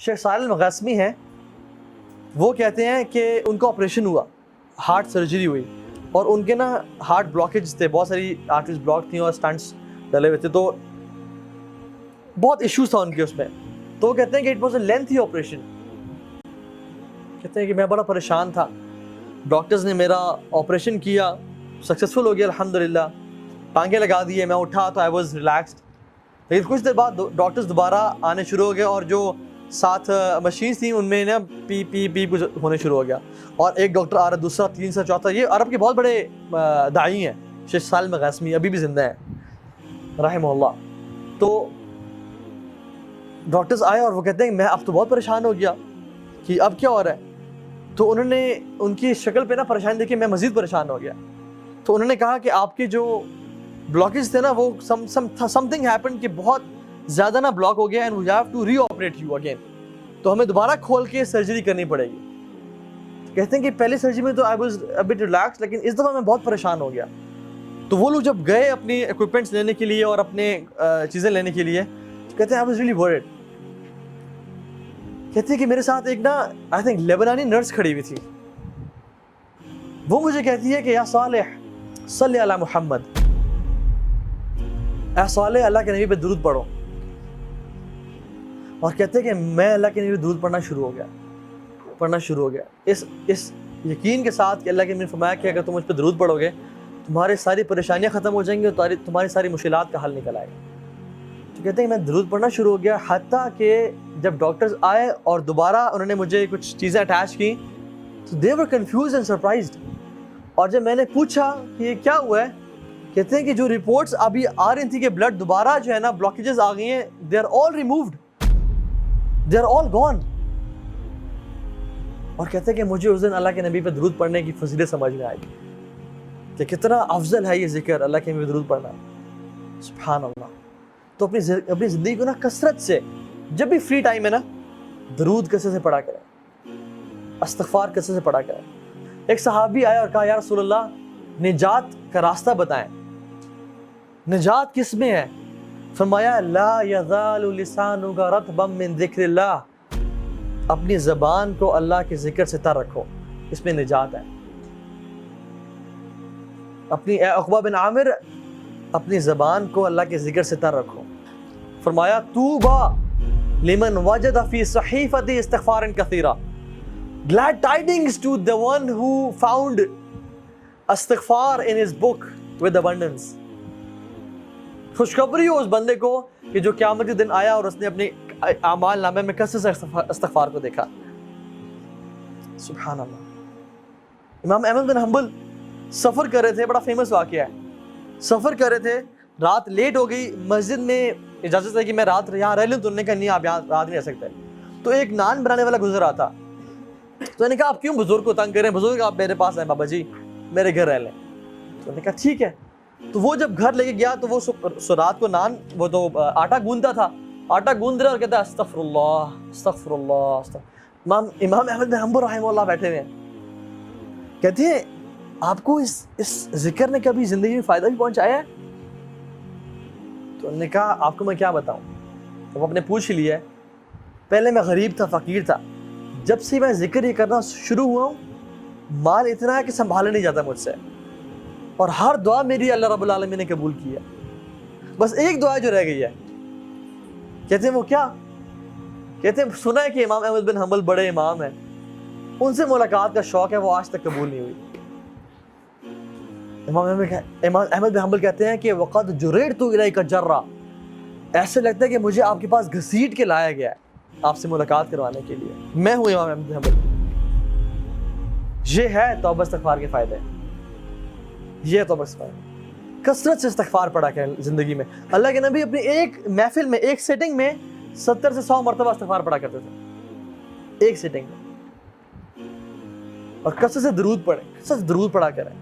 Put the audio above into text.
شیخ صالح المغاسمی ہیں، وہ کہتے ہیں کہ ان کا آپریشن ہوا، ہارٹ سرجری ہوئی، اور ان کے نا ہارٹ بلاکیج تھے، بہت ساری آرٹریز بلاک تھیں اور سٹنٹس ڈلے ہوئے تھے، تو بہت ایشوز تھا ان کے اس میں. تو وہ کہتے ہیں کہ it was a lengthy operation. کہتے ہیں کہ میں بڑا پریشان تھا. ڈاکٹرز نے میرا آپریشن کیا، سکسیزفل ہو گیا الحمدللہ، ٹانگیں لگا دیے، میں اٹھا تو آئی واز ریلیکسڈ. لیکن کچھ دیر بعد ڈاکٹرز دوبارہ آنے شروع ہو گئے، اور جو ساتھ مشینس تھیں ان میں نا پی پی پی ہونے شروع ہو گیا. اور ایک ڈاکٹر آ رہا، دوسرا، تیسرا، چوتھا. یہ عرب کے بہت بڑے داعی ہیں، شیخ صالح المغاسمی ابھی بھی زندہ ہیں رحمہ اللہ. تو ڈاکٹرز آئے اور وہ کہتے ہیں کہ میں اب تو بہت پریشان ہو گیا کہ اب کیا ہو رہا ہے. تو انہوں نے ان کی شکل پہ نا پریشانی دیکھی، میں مزید پریشان ہو گیا. تو انہوں نے کہا کہ آپ کے جو بلاکیج تھے نا وہ سم تھنگ ہیپن کہ بہت زیادہ نا بلاک ہو گیا، and we have to reoperate you again. تو ہمیں دوبارہ کھول کے سرجری کرنی پڑے گی. کہتے ہیں کہ پہلی سرجری میں تو I was a but relax, لیکن اس دفعہ میں بہت پریشان ہو گیا. تو وہ لوگ جب گئے اپنی اکوپمنٹس لینے کے لیے اور اپنے چیزیں لینے کے لیے، تو کہتے ہیں آئی واز ریئلی ورڈ. کہتے ہیں کہ میرے ساتھ ایک نا آئی تھنک لیبنانی نرس کھڑی ہوئی تھی. وہ مجھے کہتی ہے کہ یا صالح صلی علی محمد، اے صالح اللہ کے نبی پہ درود پڑھو. اور کہتے ہیں کہ میں اللہ کے نبی پہ درود پڑھنا شروع ہو گیا اس یقین کے ساتھ کہ اللہ کے نبی نے فرمایا کہ اگر تم اس پہ درود پڑھو گے تمہاری ساری پریشانیاں ختم ہو جائیں گی اور تمہاری ساری مشکلات کا حل نکل آئے گا. تو کہتے ہیں کہ میں درود پڑھنا شروع ہو گیا، حتیٰ کہ جب ڈاکٹرز آئے اور دوبارہ انہوں نے مجھے کچھ چیزیں اٹیچ کی تو دے ور کنفیوزڈ اینڈ سرپرائزڈ. اور جب میں نے پوچھا کہ یہ کیا ہوا ہے، کہتے ہیں کہ جو رپورٹس ابھی آ رہی تھی کہ بلڈ دوبارہ جو ہے نا بلاکیجز آ گئی ہیں، they are all removed, they are all gone. اور کہتے ہیں کہ مجھے اس دن اللہ کے نبی پہ درود پڑھنے کی فضیلت سمجھ میں آئی کہ کتنا افضل ہے یہ ذکر، اللہ کے نبی پہ درود پڑھنا. سبحان اللہ. تو اپنی زندگی کو نا کثرت سے، جب بھی فری ٹائم ہے نا، درود کثرت سے پڑھا کریں، استغفار کثرت سے پڑھا کریں. ایک صحابی آیا اور کہا یا رسول اللہ نجات کا راستہ بتائیں، نجات کس میں ہے؟ فرمایا لا یزال لسانک رطبا من ذکر اللہ، اپنی زبان کو اللہ کے ذکر سے تر رکھو، اس میں نجات ہے. اے عقبہ بن عامر، اپنی زبان کو اللہ کے ذکر سے تر رکھو. فرمایا طوبی لمن وجد فی صحیفتی استغفارا کثیرا، glad tidings to the one who found استغفار in his book with abundance. خوشخبری ہو اس بندے کو کہ جو قیامت کے دن آیا اور اس نے اپنے اعمال نامے میں کثرت سے استغفار کو دیکھا. سبحان اللہ. امام احمد بن حنبل سفر کر رہے تھے، بڑا فیمس واقعہ ہے. سفر کر رہے تھے، رات لیٹ ہو گئی، مسجد میں اجازت ہے کہ میں رات یہاں رہ لوں، تو انہوں نے کہا نہیں آپ یہاں رات نہیں رہ سکتے. تو ایک نان بنانے والا گزر رہا تھا، تو میں نے کہا آپ کیوں بزرگ کو تنگ کریں، بزرگ آپ میرے پاس آئیں بابا جی، میرے گھر رہ لیں. تو میں نے کہا ٹھیک ہے. تو وہ جب گھر لے کے گیا تو وہ رات کو نان، وہ تو آٹا گوندتا تھا، آٹا گوند رہا اور کہتا ہے استغفر اللہ استغفر اللہ. امام احمد بن حنبل رحمہ اللہ بیٹھے ہوئے ہیں، کہتے ہیں آپ کو اس ذکر نے کبھی زندگی میں فائدہ بھی پہنچایا ہے؟ تو انہوں نے کہا آپ کو میں کیا بتاؤں. تو وہ اپنے پوچھ لیا ہے، پہلے میں غریب تھا، فقیر تھا، جب سے میں ذکر یہ کرنا شروع ہوا ہوں مال اتنا ہے کہ سنبھالا نہیں جاتا مجھ سے، اور ہر دعا میری اللہ رب العالمین نے قبول کی ہے. بس ایک دعا جو رہ گئی ہے. کہتے ہیں وہ کیا؟ کہتے ہیں سنا ہے کہ امام احمد بن حنبل بڑے امام ہیں، ان سے ملاقات کا شوق ہے، وہ آج تک قبول نہیں ہوئی. امام احمد بن حنبل کہتے ہیں کہ وقد جررت الیک جرا، ایسے لگتا ہے کہ مجھے آپ کے پاس گھسیٹ کے لایا گیا ہے آپ سے ملاقات کروانے کے لیے. میں ہوں امام احمد بن حنبل. یہ ہے توبہ استغفار کے فائدے، یہ توبہ استغفار. کثرت سے استغفار پڑھا کریں زندگی میں. اللہ کے نبی اپنی ایک محفل میں، ایک سیٹنگ میں 70 سے 100 مرتبہ استغفار پڑھا کرتے تھے، ایک سیٹنگ میں. اور کثرت سے درود پڑھیں، کثرت سے درود پڑھا کریں.